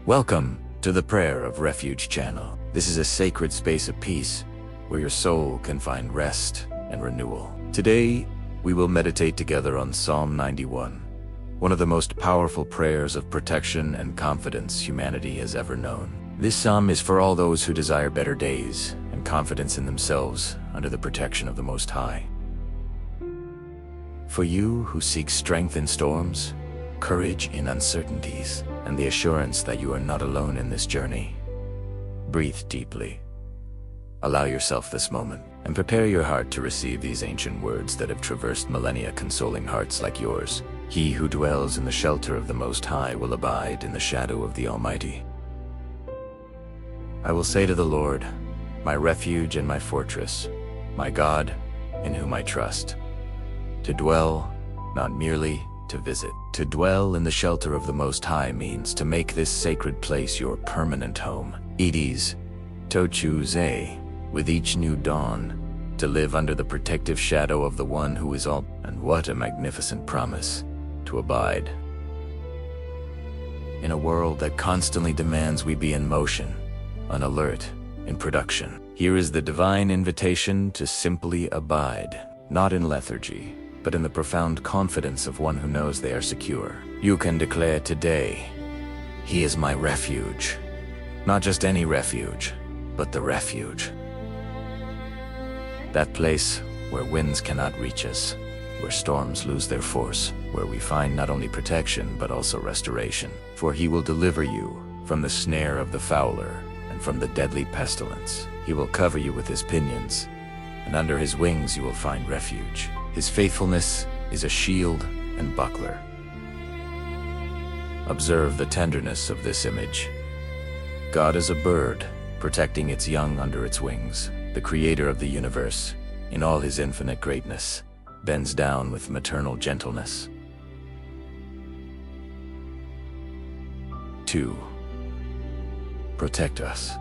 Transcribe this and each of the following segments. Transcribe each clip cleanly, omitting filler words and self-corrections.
Welcome to the Prayer of Refuge channel. This is a sacred space of peace where your soul can find rest and renewal. Today, we will meditate together on Psalm 91, one of the most powerful prayers of protection and confidence humanity has ever known. This psalm is for all those who desire better days and confidence in themselves under the protection of the Most High. For you who seek strength in storms, courage in uncertainties, and the assurance that you are not alone in this journey, breathe deeply. Allow yourself this moment, and prepare your heart to receive these ancient words that have traversed millennia, consoling hearts like yours. He who dwells in the shelter of the Most High will abide in the shadow of the Almighty. I will say to the Lord, my refuge and my fortress, my God, in whom I trust. To dwell, not merely to visit. To dwell in the shelter of the Most High means to make this sacred place your permanent home. Edis, Tochuze, with each new dawn, to live under the protective shadow of the one who is all. And what a magnificent promise, to abide. In a world that constantly demands we be in motion, on alert, in production, here is the divine invitation to simply abide, not in lethargy, but in the profound confidence of one who knows they are secure. You can declare today, He is my refuge. Not just any refuge, but the refuge. That place where winds cannot reach us, where storms lose their force, where we find not only protection, but also restoration. For He will deliver you from the snare of the fowler and from the deadly pestilence. He will cover you with His pinions, and under His wings you will find refuge. His faithfulness is a shield and buckler. Observe the tenderness of this image. God is a bird, protecting its young under its wings. The Creator of the universe, in all His infinite greatness, bends down with maternal gentleness. 2. Protect us.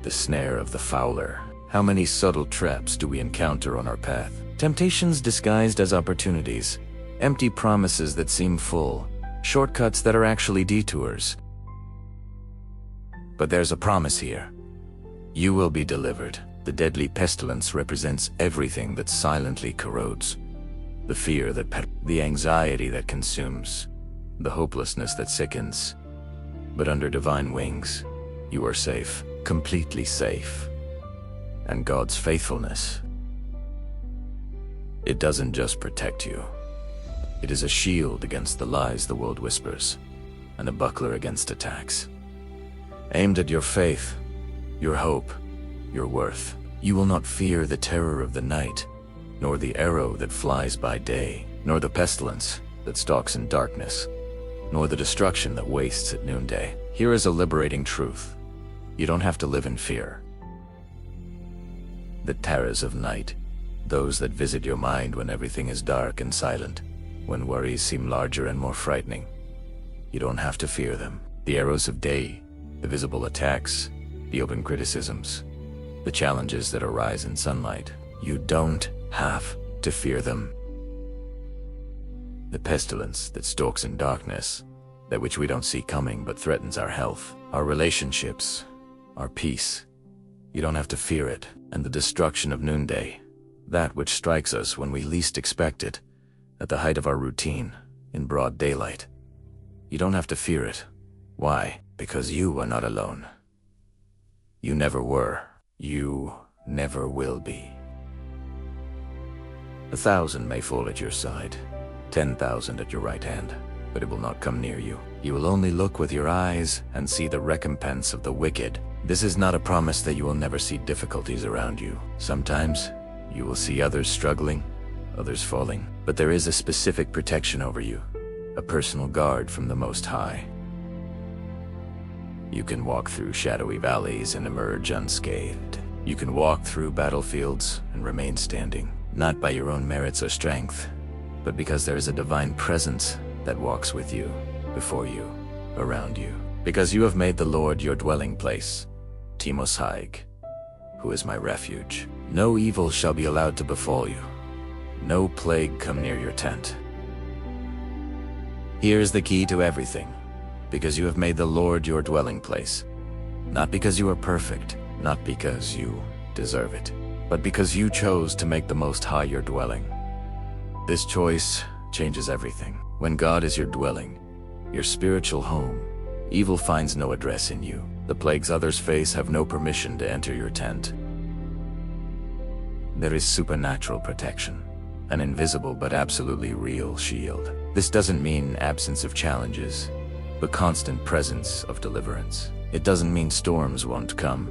The snare of the fowler. How many subtle traps do we encounter on our path? Temptations disguised as opportunities, empty promises that seem full, shortcuts that are actually detours. But there's a promise here. You will be delivered. The deadly pestilence represents everything that silently corrodes. The fear the anxiety that consumes, the hopelessness that sickens. But under divine wings, you are safe, completely safe. And God's faithfulness, it doesn't just protect you. It is a shield against the lies the world whispers, and a buckler against attacks. Aimed at your faith, your hope, your worth. You will not fear the terror of the night, nor the arrow that flies by day, nor the pestilence that stalks in darkness, nor the destruction that wastes at noonday. Here is a liberating truth. You don't have to live in fear. The terrors of night, those that visit your mind when everything is dark and silent, when worries seem larger and more frightening. You don't have to fear them. The arrows of day, the visible attacks, the open criticisms, the challenges that arise in sunlight. You don't have to fear them. The pestilence that stalks in darkness, that which we don't see coming but threatens our health, our relationships, our peace. You don't have to fear it. And the destruction of noonday, that which strikes us when we least expect it, at the height of our routine, in broad daylight. You don't have to fear it. Why? Because you are not alone. You never were. You never will be. 1,000 may fall at your side, 10,000 at your right hand, but it will not come near you. You will only look with your eyes and see the recompense of the wicked. This is not a promise that you will never see difficulties around you. Sometimes you will see others struggling, others falling, but there is a specific protection over you, a personal guard from the Most High. You can walk through shadowy valleys and emerge unscathed. You can walk through battlefields and remain standing, not by your own merits or strength, but because there is a divine presence that walks with you, before you, around you. Because you have made the Lord your dwelling place, Timos Haig, who is my refuge. No evil shall be allowed to befall you, no plague come near your tent. Here is the key to everything. because you have made the Lord your dwelling place. Not because you are perfect, not because you deserve it, but because you chose to make the Most High your dwelling. This choice changes everything. When God is your dwelling, your spiritual home, evil finds no address in you. The plagues others face have no permission to enter your tent. There is supernatural protection, an invisible but absolutely real shield. This doesn't mean absence of challenges, but constant presence of deliverance. It doesn't mean storms won't come,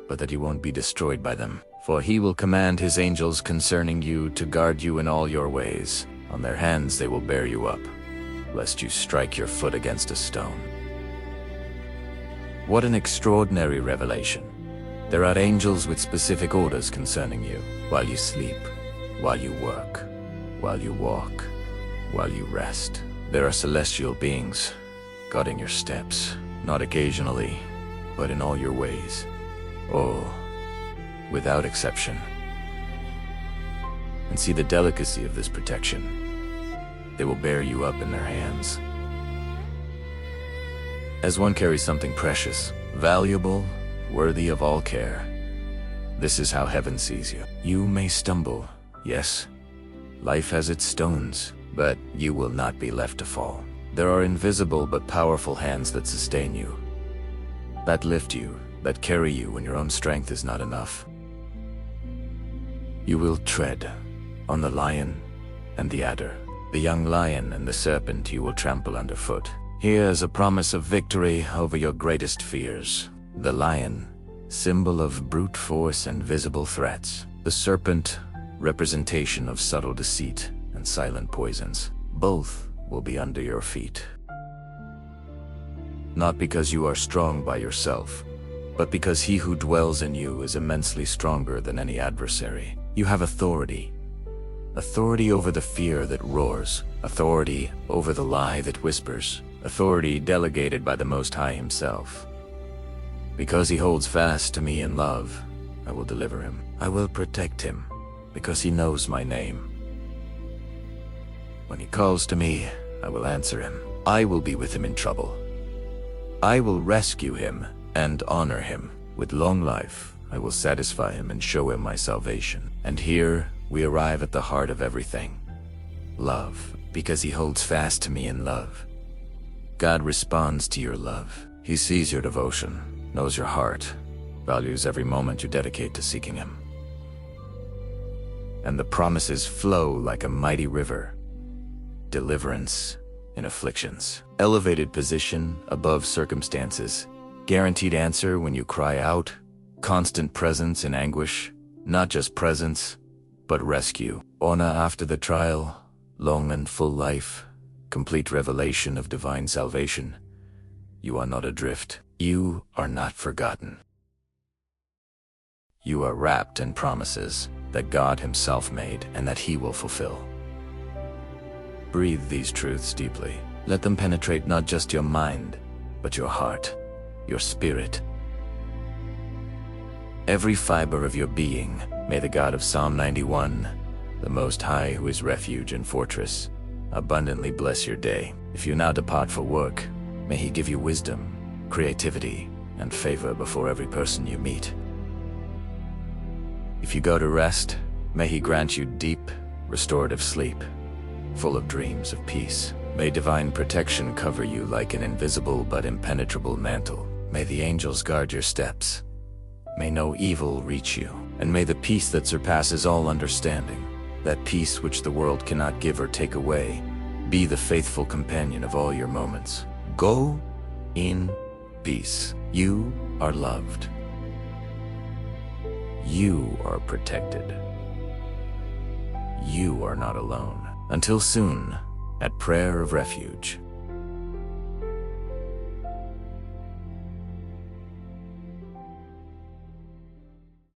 but that you won't be destroyed by them. For he will command his angels concerning you to guard you in all your ways. On their hands they will bear you up, lest you strike your foot against a stone. What an extraordinary revelation. There are angels with specific orders concerning you, while you sleep, while you work, while you walk, while you rest. There are celestial beings guarding your steps, not occasionally, but in all your ways. Oh, without exception. And see the delicacy of this protection. They will bear you up in their hands. As one carries something precious, valuable, worthy of all care. This is how heaven sees you. You may stumble, yes. Life has its stones, but you will not be left to fall. There are invisible but powerful hands that sustain you, that lift you, that carry you when your own strength is not enough. You will tread on the lion and the adder. The young lion and the serpent you will trample underfoot. Here is a promise of victory over your greatest fears. The lion, symbol of brute force and visible threats. The serpent, representation of subtle deceit and silent poisons. Both will be under your feet. Not because you are strong by yourself, but because he who dwells in you is immensely stronger than any adversary. You have authority. Authority over the fear that roars. Authority over the lie that whispers. Authority delegated by the Most High himself. Because he holds fast to me in love, I will deliver him. I will protect him, because he knows my name. When he calls to me, I will answer him. I will be with him in trouble. I will rescue him and honor him. With long life, I will satisfy him and show him my salvation. And here we arrive at the heart of everything. Love, because he holds fast to me in love. God responds to your love. He sees your devotion, knows your heart, values every moment you dedicate to seeking him. And the promises flow like a mighty river. Deliverance in afflictions. Elevated position above circumstances. Guaranteed answer when you cry out. Constant presence in anguish. Not just presence, but rescue. Honor after the trial. Long and full life. Complete revelation of divine salvation. You are not adrift. You are not forgotten. You are wrapped in promises that God himself made and that he will fulfill. Breathe these truths deeply. Let them penetrate not just your mind, but your heart, your spirit. Every fiber of your being, may the God of Psalm 91, the Most High who is refuge and fortress, abundantly bless your day. If you now depart for work, may he give you wisdom, creativity, and favor before every person you meet. If you go to rest, may he grant you deep, restorative sleep, full of dreams of peace. May divine protection cover you like an invisible but impenetrable mantle. May the angels guard your steps. May no evil reach you. And may the peace that surpasses all understanding, that peace which the world cannot give or take away, be the faithful companion of all your moments. Go in peace. You are loved. You are protected. You are not alone. Until soon, at Prayer of Refuge.